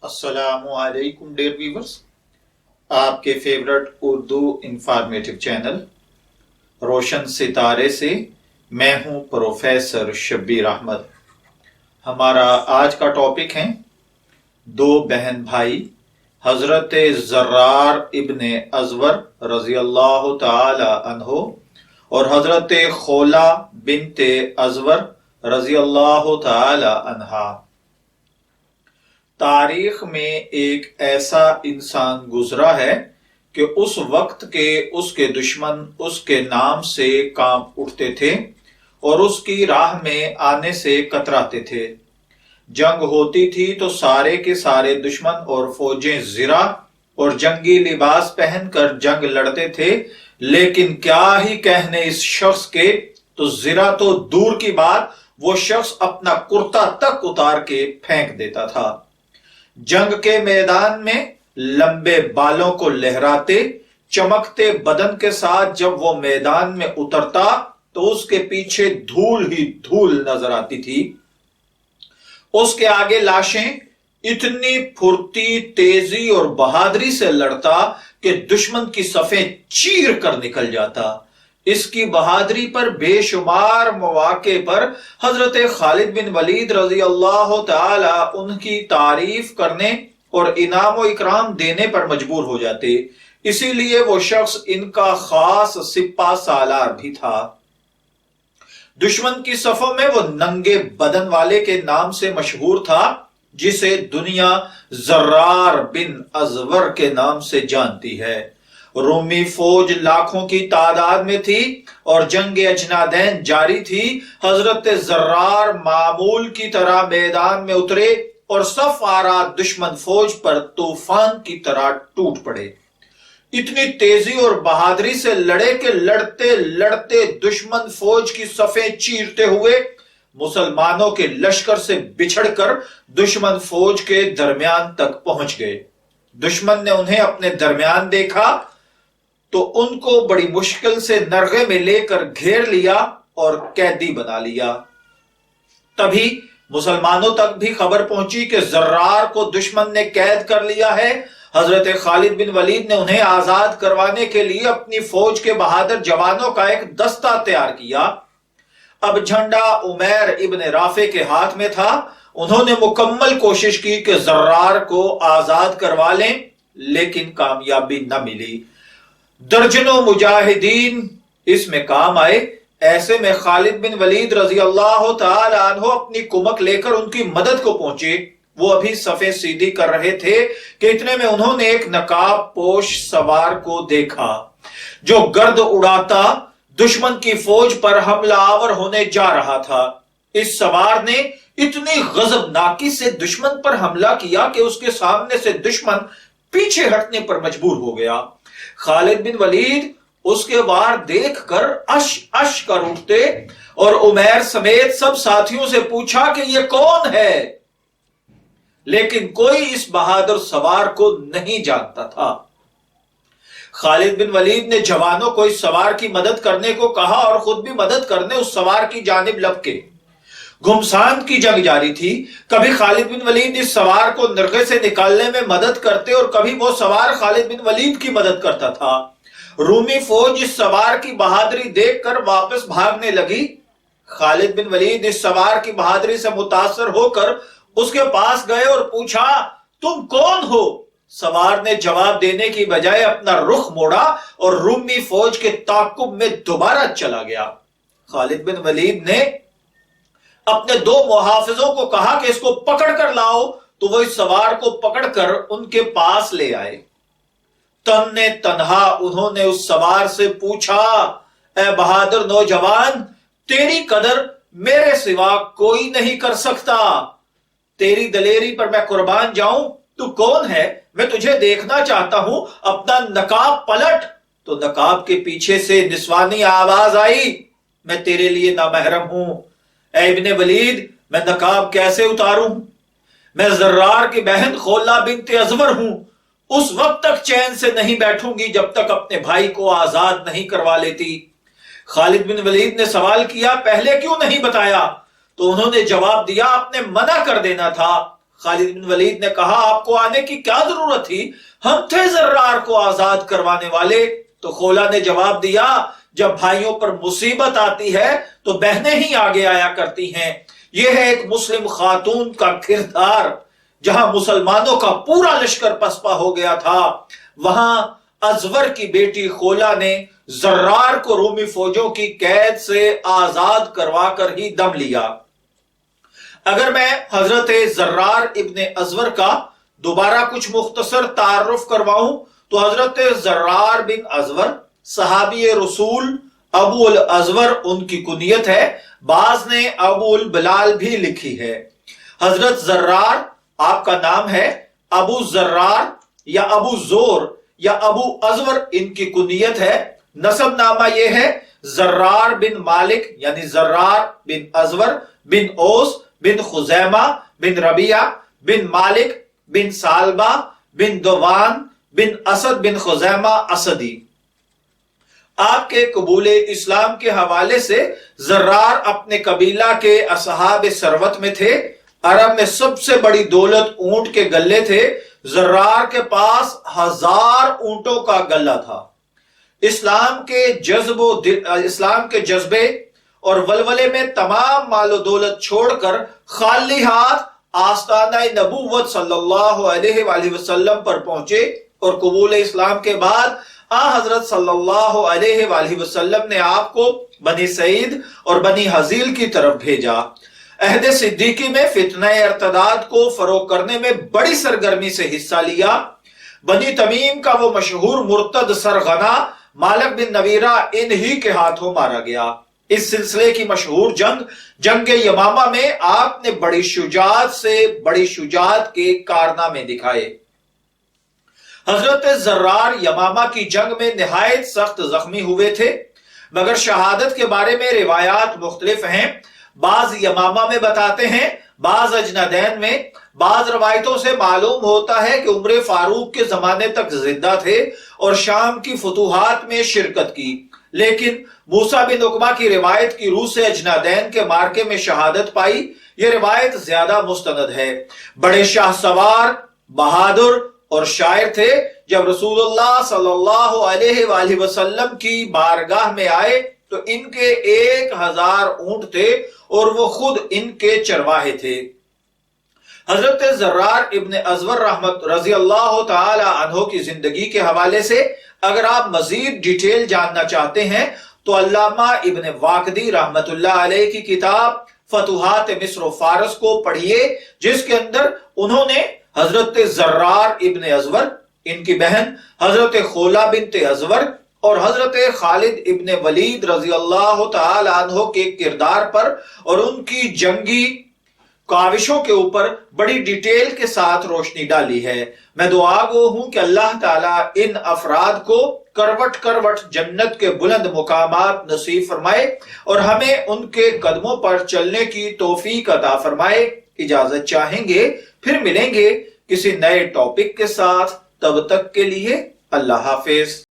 السلام علیکم dear viewers, آپ کے فیورٹ اردو انفارمیٹو چینل روشن ستارے سے میں ہوں پروفیسر شبیر احمد۔ ہمارا آج کا ٹاپک ہے دو بہن بھائی حضرت ضرار ابن ازور رضی اللہ تعالی عنہ اور حضرت خولہ بنت ازور رضی اللہ تعالی عنہا۔ تاریخ میں ایک ایسا انسان گزرا ہے کہ اس وقت کے اس کے دشمن اس کے نام سے کانپ اٹھتے تھے اور اس کی راہ میں آنے سے کتراتے تھے۔ جنگ ہوتی تھی تو سارے کے سارے دشمن اور فوجیں زرہ اور جنگی لباس پہن کر جنگ لڑتے تھے، لیکن کیا ہی کہنے اس شخص کے، تو زرہ تو دور کی بات، وہ شخص اپنا کرتا تک اتار کے پھینک دیتا تھا۔ جنگ کے میدان میں لمبے بالوں کو لہراتے چمکتے بدن کے ساتھ جب وہ میدان میں اترتا تو اس کے پیچھے دھول ہی دھول نظر آتی تھی۔ اس کے آگے لاشیں اتنی پھرتی، تیزی اور بہادری سے لڑتا کہ دشمن کی صفیں چیر کر نکل جاتا۔ اس کی بہادری پر بے شمار مواقع پر حضرت خالد بن ولید رضی اللہ تعالی ان کی تعریف کرنے اور انعام و اکرام دینے پر مجبور ہو جاتے، اسی لیے وہ شخص ان کا خاص سپہ سالار بھی تھا۔ دشمن کی صفوں میں وہ ننگے بدن والے کے نام سے مشہور تھا، جسے دنیا ضراربن ازور کے نام سے جانتی ہے۔ رومی فوج لاکھوں کی تعداد میں تھی اور جنگ اجنادین جاری تھی۔ حضرت ضرار معمول کی طرح میدان میں اترے اور صف آرا دشمن فوج پر طوفان کی طرح ٹوٹ پڑے۔ اتنی تیزی اور بہادری سے لڑے کہ لڑتے لڑتے دشمن فوج کی صفیں چیرتے ہوئے مسلمانوں کے لشکر سے بچھڑ کر دشمن فوج کے درمیان تک پہنچ گئے۔ دشمن نے انہیں اپنے درمیان دیکھا تو ان کو بڑی مشکل سے نرغے میں لے کر گھیر لیا اور قیدی بنا لیا۔ تبھی مسلمانوں تک بھی خبر پہنچی کہ ضرار کو دشمن نے قید کر لیا ہے۔ حضرت خالد بن ولید نے انہیں آزاد کروانے کے لیے اپنی فوج کے بہادر جوانوں کا ایک دستہ تیار کیا۔ اب جھنڈا عمیر ابن رافع کے ہاتھ میں تھا۔ انہوں نے مکمل کوشش کی کہ ضرار کو آزاد کروا لیں، لیکن کامیابی نہ ملی۔ درجنوں مجاہدین اس میں کام آئے۔ ایسے میں خالد بن ولید رضی اللہ تعالی عنہ اپنی کمک لے کر ان کی مدد کو پہنچے۔ وہ ابھی صفیں سیدھی کر رہے تھے کہ اتنے میں انہوں نے ایک نقاب پوش سوار کو دیکھا جو گرد اڑاتا دشمن کی فوج پر حملہ آور ہونے جا رہا تھا۔ اس سوار نے اتنی غضبناکی سے دشمن پر حملہ کیا کہ اس کے سامنے سے دشمن پیچھے ہٹنے پر مجبور ہو گیا۔ خالد بن ولید اس کے وار دیکھ کر اش اش کر اٹھتے اور عمیر سمیت سب ساتھیوں سے پوچھا کہ یہ کون ہے، لیکن کوئی اس بہادر سوار کو نہیں جانتا تھا۔ خالد بن ولید نے جوانوں کو اس سوار کی مدد کرنے کو کہا اور خود بھی مدد کرنے اس سوار کی جانب لپکے۔ گھمسان کی جنگ جاری تھی۔ کبھی خالد بن ولید اس سوار کو نرغے سے نکالنے میں مدد کرتے اور کبھی وہ سوار خالد بن ولید کی مدد کرتا تھا۔ رومی فوج اس سوار کی بہادری دیکھ کر واپس بھاگنے لگی۔ خالد بن ولید اس سوار کی بہادری سے متاثر ہو کر اس کے پاس گئے اور پوچھا، تم کون ہو؟ سوار نے جواب دینے کی بجائے اپنا رخ موڑا اور رومی فوج کے تعاقب میں دوبارہ چلا گیا۔ خالد بن ولید نے اپنے دو محافظوں کو کہا کہ اس کو پکڑ کر لاؤ، تو وہ اس سوار کو پکڑ کر ان کے پاس لے آئے۔ تن تنہا انہوں نے اس سوار سے پوچھا، اے بہادر نوجوان، تیری قدر میرے سوا کوئی نہیں کر سکتا، تیری دلیری پر میں قربان جاؤں، تو کون ہے؟ میں تجھے دیکھنا چاہتا ہوں، اپنا نقاب پلٹ۔ تو نقاب کے پیچھے سے نسوانی آواز آئی، میں تیرے لیے نامحرم ہوں۔ اے ابن ولید، میں نقاب کیسے اتاروں؟ میں ضرار کی بہن خولہ بنت ازور ہوں۔ اس وقت تک چین سے نہیں بیٹھوں گی جب تک اپنے بھائی کو آزاد نہیں کروا لیتی۔ خالد بن ولید نے سوال کیا، پہلے کیوں نہیں بتایا؟ تو انہوں نے جواب دیا، آپ نے منع کر دینا تھا۔ خالد بن ولید نے کہا آپ کو آنے کی کیا ضرورت تھی، ہم تھے زرار کو آزاد کروانے والے۔ تو خولہ نے جواب دیا جب بھائیوں پر مصیبت آتی ہے تو بہنیں ہی آگے آیا کرتی ہیں، یہ ہے ایک مسلم خاتون کا کردار۔ جہاں مسلمانوں کا پورا لشکر پسپا ہو گیا تھا، وہاں ازور کی بیٹی خولہ نے زرار کو رومی فوجوں کی قید سے آزاد کروا کر ہی دم لیا۔ اگر میں حضرت ضرار ابن ازور کا دوبارہ کچھ مختصر تعارف کرواؤں تو حضرت ضرار بن ازور صحابی رسول ابو الازور ان کی کنیت ہے، بعض نے ابو البلال بھی لکھی ہے۔ حضرت ضرار آپ کا نام ہے، ابو ضرار یا ابو زور یا ابو ازور ان کی کنیت ہے۔ نسب نامہ یہ ہے زرار بن مالک یعنی زرار بن ازور بن اوس بن خزیمہ بن ربیعہ بن مالک بن سالبہ بن دوان بن اسد بن خزیمہ اسدی۔ آپ کے قبول اسلام کے حوالے سے زرار اپنے قبیلہ کے اصحاب ثروت میں تھے۔ عرب میں سب سے بڑی دولت اونٹ کے گلے تھے۔ زرار کے پاس 1000 اونٹوں کا گلہ تھا۔ اسلام کے جذبے اور ولولے میں تمام مال و دولت چھوڑ کر خالی ہاتھ آستانہ نبوت صلی اللہ علیہ وآلہ وسلم پر پہنچے، اور قبول اسلام کے بعد حضرت صلی اللہ علیہ وآلہ وسلم نے آپ کو بنی سعید اور بنی حزیل کی طرف بھیجا۔ عہد صدیقی میں فتنہ ارتداد کو فروغ کرنے میں بڑی سرگرمی سے حصہ لیا۔ بنی تمیم کا وہ مشہور مرتد سرغنا مالک بن نویرہ انہی کے ہاتھوں مارا گیا۔ اس سلسلے کی مشہور جنگ یمامہ میں آپ نے بڑی شجاعت کے کارنامے دکھائے۔ حضرت ضرار یمامہ کی جنگ میں نہایت سخت زخمی ہوئے تھے، مگر شہادت کے بارے میں روایات مختلف ہیں۔ بعض یمامہ میں بتاتے ہیں، بعض اجنادین میں۔ بعض روایتوں سے معلوم ہوتا ہے کہ عمر فاروق کے زمانے تک زندہ تھے اور شام کی فتوحات میں شرکت کی، لیکن موسیٰ بن عقبہ کی روایت کی روح سے اجنادین کے مارکے میں شہادت پائی۔ یہ روایت زیادہ مستند ہے۔ بڑے شاہ سوار، بہادر اور شاعر تھے۔ جب رسول اللہ صلی اللہ علیہ وآلہ وسلم کی بارگاہ میں آئے تو ان کے 1000 اونٹ تھے اور وہ خود ان کے چرواہے تھے۔ حضرت ضرار ابن ازور رحمت رضی اللہ تعالی عنہ کی زندگی کے حوالے سے اگر آپ مزید ڈیٹیل جاننا چاہتے ہیں تو علامہ ابن واقدی رحمت اللہ علیہ کی کتاب فتوحات مصر و فارس کو پڑھیے، جس کے اندر انہوں نے حضرت ضرار ابن ازور، ان کی بہن حضرت خولہ بنت ازور اور حضرت خالد ابن ولید رضی اللہ تعالی عنہ کے کردار پر اور ان کی جنگی کاوشوں کے اوپر بڑی ڈیٹیل کے ساتھ روشنی ڈالی ہے۔ میں دعا گو ہوں کہ اللہ تعالیٰ ان افراد کو کروٹ کروٹ جنت کے بلند مقامات نصیب فرمائے اور ہمیں ان کے قدموں پر چلنے کی توفیق عطا فرمائے۔ اجازت چاہیں گے، پھر ملیں گے کسی نئے ٹاپک کے ساتھ، تب تک کے لیے اللہ حافظ۔